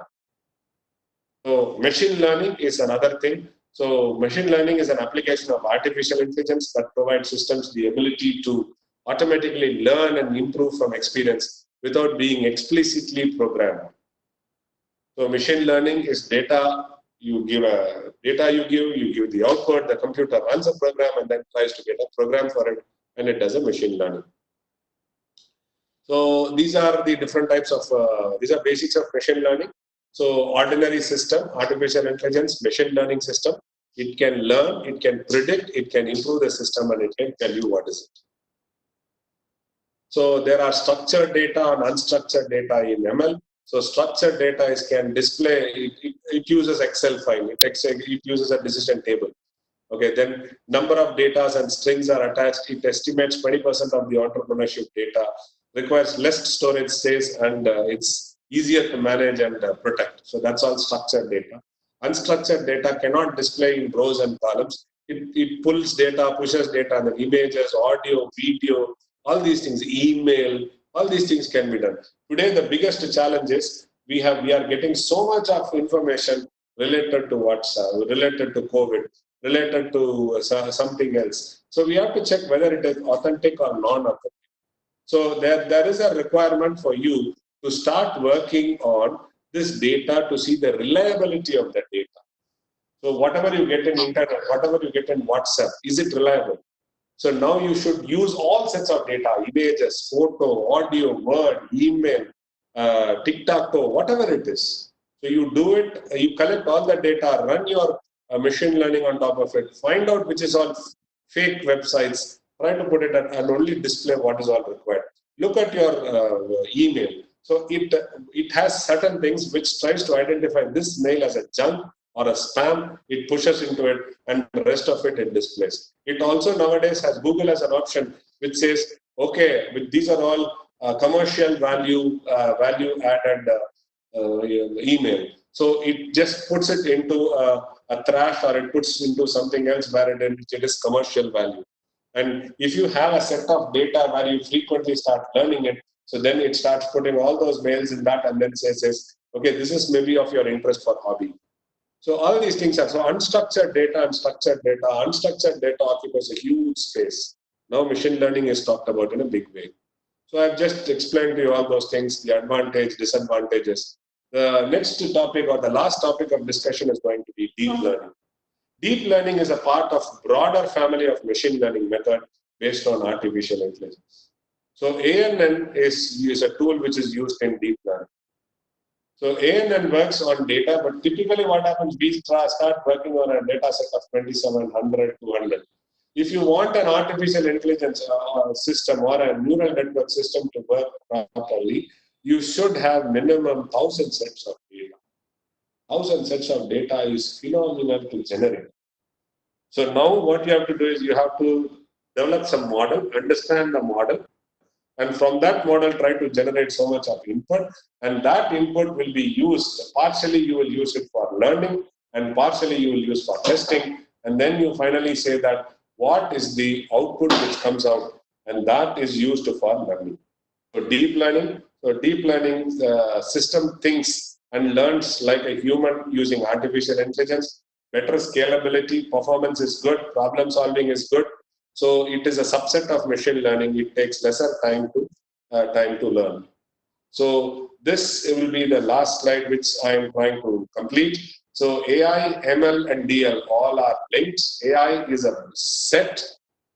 So machine learning is another thing. So machine learning is an application of artificial intelligence that provides systems the ability to automatically learn and improve from experience without being explicitly programmed. So machine learning is data. You give the output, the computer runs a program and then tries to get a program for it, and it does a machine learning. So these are the different types of, these are basics of machine learning. So ordinary system, artificial intelligence, machine learning system, it can learn, it can predict, it can improve the system, and it can tell you what is it. So there are structured data and unstructured data in ML. So structured data can display, it uses Excel file, it uses a decision table. Okay, then number of data and strings are attached. It estimates 20% of the entrepreneurship data, requires less storage space, and it's easier to manage and protect. So that's all structured data. Unstructured data cannot display in rows and columns. It pulls data, pushes data, and then images, audio, video, all these things, email, all these things can be done. Today, the biggest challenge is we are getting so much of information related to WhatsApp, related to COVID, related to something else. So we have to check whether it is authentic or non-authentic. So there is a requirement for you to start working on this data to see the reliability of the data. So whatever you get in internet, whatever you get in WhatsApp, is it reliable? So now you should use all sets of data, images, photo, audio, word, email, tic-tac-toe, whatever it is. So you do it, you collect all the data, run your machine learning on top of it, find out which is all fake websites, try to put it and only display what is all required. Look at your email. So it has certain things which tries to identify this mail as a junk or a spam, it pushes into it, and the rest of it displays. It also nowadays has Google as an option which says, okay, these are all commercial value added email. So it just puts it into a trash, or it puts into something else where it is commercial value. And if you have a set of data where you frequently start learning it, so then it starts putting all those mails in that and then says, okay, this is maybe of your interest for hobby. So all these things are, so unstructured data and structured data. Unstructured data occupies a huge space. Now machine learning is talked about in a big way. So I've just explained to you all those things, the advantage, disadvantages. The next topic or the last topic of discussion is going to be deep learning. Deep learning is a part of broader family of machine learning method based on artificial intelligence. So ANN is a tool which is used in deep learning. So ANN works on data, but typically what happens, we start working on a data set of 2700, 200. If you want an artificial intelligence system or a neural network system to work properly, you should have minimum 1000 sets of data. 1000 sets of data is phenomenal to generate. So now what you have to do is you have to develop some model, understand the model, and from that model try to generate so much of input, and that input will be used, partially you will use it for learning and partially you will use for testing, and then you finally say that what is the output which comes out, and that is used for learning. So deep learning, the system thinks and learns like a human using artificial intelligence, better scalability, performance is good, problem solving is good. So it is a subset of machine learning. It takes lesser time to learn. So this will be the last slide which I am trying to complete. So AI, ML, and DL all are linked. AI is a set,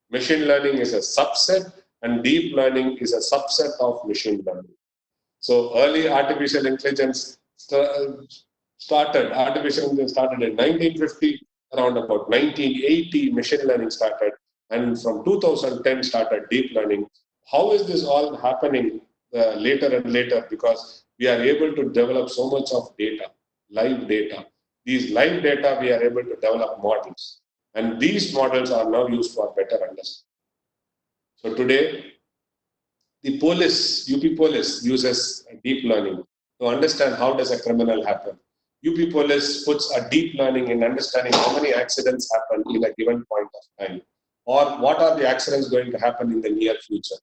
machine learning is a subset, and deep learning is a subset of machine learning. So early artificial intelligence started in 1950. Around about 1980, machine learning started. And from 2010 started deep learning. How is this all happening later and later? Because we are able to develop so much of data, live data. These live data, we are able to develop models. And these models are now used for better understanding. So today, the police, UP Police uses deep learning to understand how does a criminal happen. UP Police puts a deep learning in understanding how many accidents happen in a given point of time, or what are the accidents going to happen in the near future.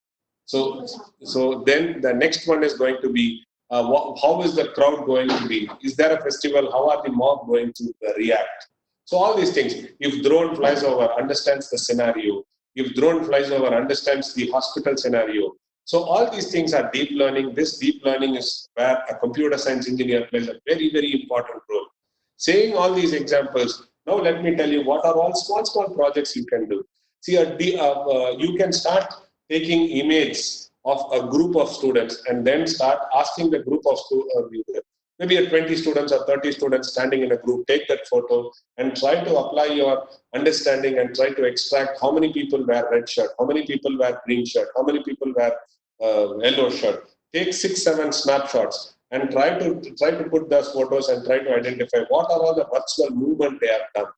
So then the next one is going to be, how is the crowd going to be? Is there a festival? How are the mob going to react? So all these things, if drone flies over, understands the scenario. If drone flies over, understands the hospital scenario. So all these things are deep learning. This deep learning is where a computer science engineer plays a very, very important role. Saying all these examples, now let me tell you what are all small projects you can do. See, you can start taking images of a group of students and then start asking the group of maybe 20 students or 30 students standing in a group, take that photo and try to apply your understanding and try to extract how many people wear red shirt, how many people wear green shirt, how many people wear yellow shirt. Take 6-7 snapshots and try to put those photos and try to identify what are all the virtual movement they have done.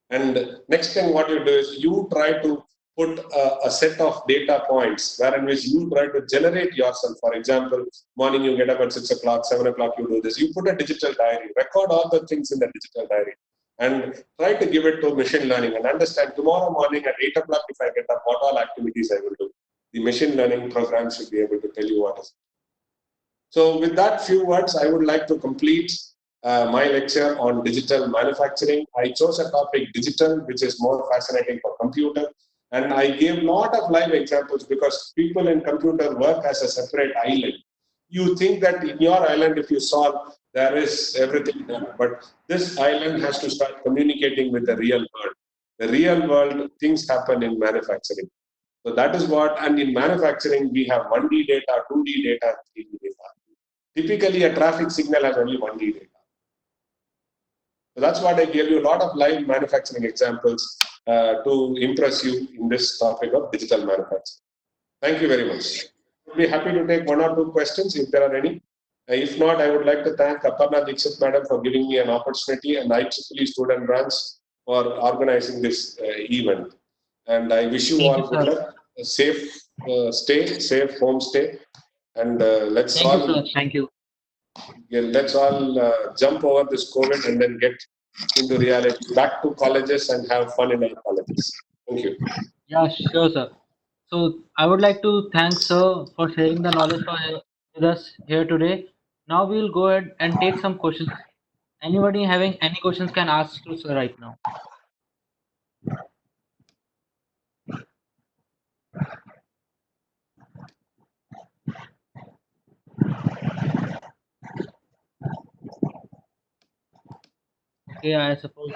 And next thing what you do is you try to put a set of data points wherein which you try to generate yourself. For example, morning you get up at 6 o'clock, 7 o'clock you do this. You put a digital diary, record all the things in the digital diary and try to give it to machine learning and understand tomorrow morning at 8 o'clock if I get up, what all activities I will do. The machine learning program should be able to tell you what is. So with that few words, I would like to complete my lecture on digital manufacturing. I chose a topic digital, which is more fascinating for computer. And I gave a lot of live examples because people in computer work as a separate island. You think that in your island, if you solve, there is everything done. But this island has to start communicating with the real world. The real world, things happen in manufacturing. So that is what, and in manufacturing, we have 1D data, 2D data, 3D data. Typically, a traffic signal has only 1D data. So that's what I gave you a lot of live manufacturing examples to impress you in this topic of digital manufacturing. Thank you very much. I'll be happy to take 1 or 2 questions if there are any. If not, I would like to thank Aparna Dixit Madam for giving me an opportunity and IEEE student branch for organizing this event. And I wish you all good luck, safe home stay, and let's Thank you. Let's all jump over this COVID and then get into reality, back to colleges and have fun in our colleges. Thank you. Yeah, sure, sir. So I would like to thank sir for sharing the knowledge with us here today. Now we will go ahead and take some questions. Anybody having any questions can ask to sir right now. Okay, I suppose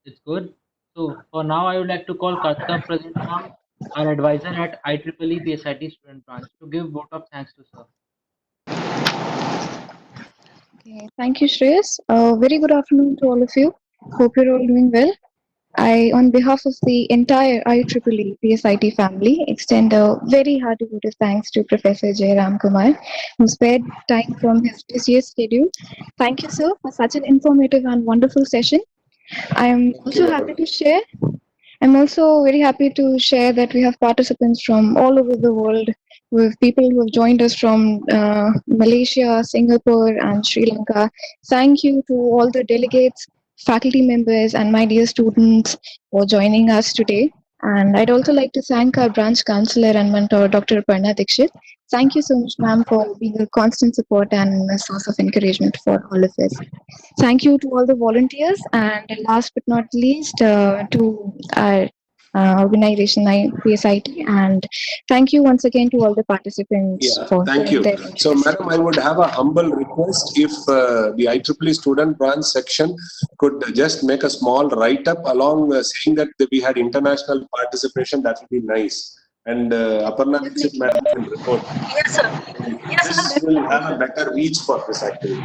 it's good. So for now, I would like to call Kartika Pradeep Ram, our advisor at IEEE PSIT Student Branch, to give vote of thanks to sir. Okay, thank you, Shreyas. Very good afternoon to all of you. Hope you're all doing well. I, on behalf of the entire IEEE PSIT family, extend a very hearty vote of thanks to Professor J. Ram Kumar, who spared time from his busiest schedule. Thank you, sir, for such an informative and wonderful session. I am also happy to share. I'm also very happy to share that we have participants from all over the world, with people who have joined us from Malaysia, Singapore, and Sri Lanka. Thank you to all the delegates, faculty members, and my dear students for joining us today. And I'd also like to thank our branch counselor and mentor, Dr. Aparna Dixit. Thank you so much, ma'am, for being a constant support and a source of encouragement for all of us. Thank you to all the volunteers, and last but not least, to our organization, PSIT, and thank you once again to all the participants for Thank you. their So, interest. madam, I would have a humble request if the IEEE student branch section could just make a small write-up along saying that we had international participation. That would be nice. And Aparna Dixit madam will report. Yes, sir. Yes, This sir. will have a better reach for this activity.